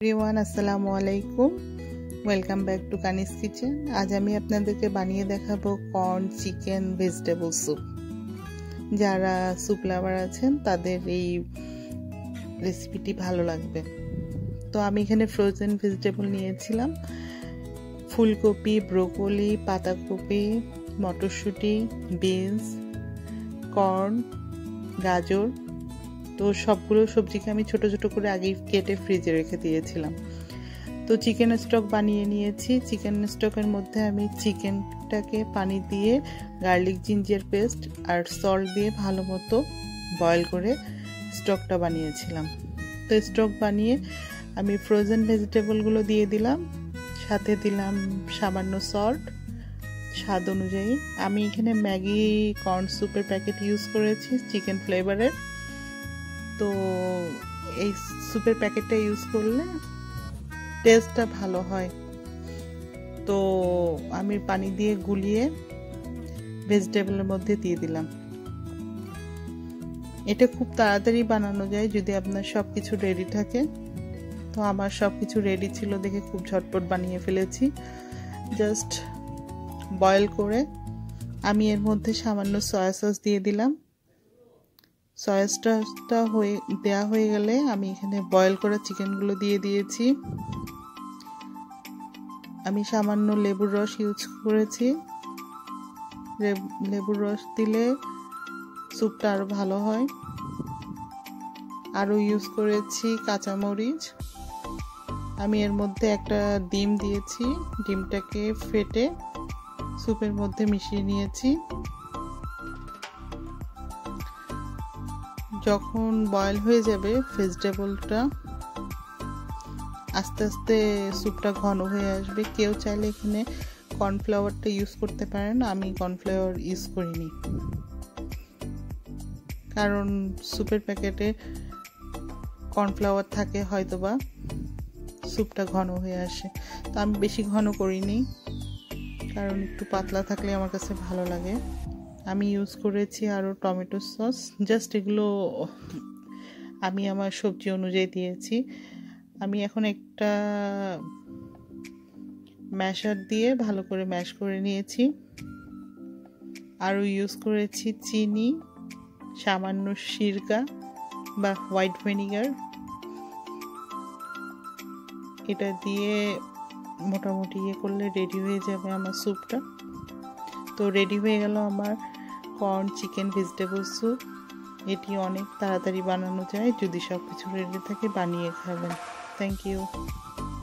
Everyone अस्सलामु आलाइकुम welcome back to कानिस kitchen. आज আমি আপনাদেরকে বানিয়ে দেখাবো কর্ন চিকেন ভেজিটেবল স্যুপ। যারা স্যুপ লাভার আছেন তাদের এই রেসিপিটি ভালো লাগবে। তো আমি এখানে ফ্রোজেন ভেজিটেবল নিয়েছিলাম, ফুলকপি, ব্রোকলি, পাতাকপি, মটরশুঁটি, বিনস, কর্ন, গাজর। তো সবগুলো সবজিকে আমি ছোট ছোট করে আগে কেটে ফ্রিজে রেখে দিয়েছিলাম। তো চিকেন স্টক বানিয়ে নিয়েছি। চিকেন স্টকের মধ্যে আমি চিকেনটাকে পানি দিয়ে গার্লিক জিঞ্জার পেস্ট আর সল্ট দিয়ে ভালো মতো বয়েল করে স্টকটা বানিয়েছিলাম। তো স্টক বানিয়ে আমি ফ্রোজেন ভেজিটেবলগুলো দিয়ে দিলাম, সাথে দিলাম সামান্য সল্ট স্বাদ অনুযায়ী। আমি এখানে ম্যাগি কর্ন স্যুপের প্যাকেট ইউজ করেছি চিকেন ফ্লেভারের। তো এই স্যুপের প্যাকেটটা ইউজ করলে টেস্টটা ভালো হয়। তো আমি পানি দিয়ে গুলিয়ে ভেজিটেবলের মধ্যে দিয়ে দিলাম। এটা খুব তাড়াতাড়ি বানানো যায় যদি আপনার সব কিছু রেডি থাকে। তো আমার সব কিছু রেডি ছিল দেখে খুব ঝটপট বানিয়ে ফেলেছি। জাস্ট বয়েল করে আমি এর মধ্যে সামান্য সয়া সস দিয়ে দিলাম। সয়া সসটা দেওয়া হয়ে গেলে আমি এখানে বয়েল করা চিকেনগুলো দিয়ে দিয়েছি। আমি সামান্য লেবুর রস ইউজ করেছি। লেবুর রস দিলে স্যুপটা আরও ভালো হয়। আরও ইউজ করেছি কাঁচামরিচ। আমি এর মধ্যে একটা ডিম দিয়েছি, ডিমটাকে ফেটে স্যুপের মধ্যে মিশিয়ে নিয়েছি। যখন বয়েল হয়ে যাবে ভেজিটেবলটা, আস্তে আস্তে স্যুপটা ঘন হয়ে আসবে। কেউ চাইলে এখানে কর্নফ্লাওয়ারটা ইউজ করতে পারেন, আমি কর্নফ্লাওয়ার ইউজ করিনি কারণ স্যুপের প্যাকেটে কর্নফ্লাওয়ার থাকে, হয়তোবা স্যুপটা ঘন হয়ে আসে। তো আমি বেশি ঘন করিনি কারণ একটু পাতলা থাকলে আমার কাছে ভালো লাগে। আমি ইউজ করেছি আরও টমেটো সস। জাস্ট এগুলো আমি আমার সবজি অনুযায়ী দিয়েছি। আমি এখন একটা ম্যাশার দিয়ে ভালো করে ম্যাশ করে নিয়েছি। আরও ইউজ করেছি চিনি, সামান্য সিরকা বা হোয়াইট ভিনিগার। এটা দিয়ে মোটামুটি করলে রেডি হয়ে যাবে আমার স্যুপটা। তো রেডি হয়ে গেল আমার কর্ন চিকেন ভেজিটেবল স্যুপ। এটি অনেক তাড়াতাড়ি বানানো যায় যদি সব কিছু রেডি থাকে, বানিয়ে খাবেন। Thank you.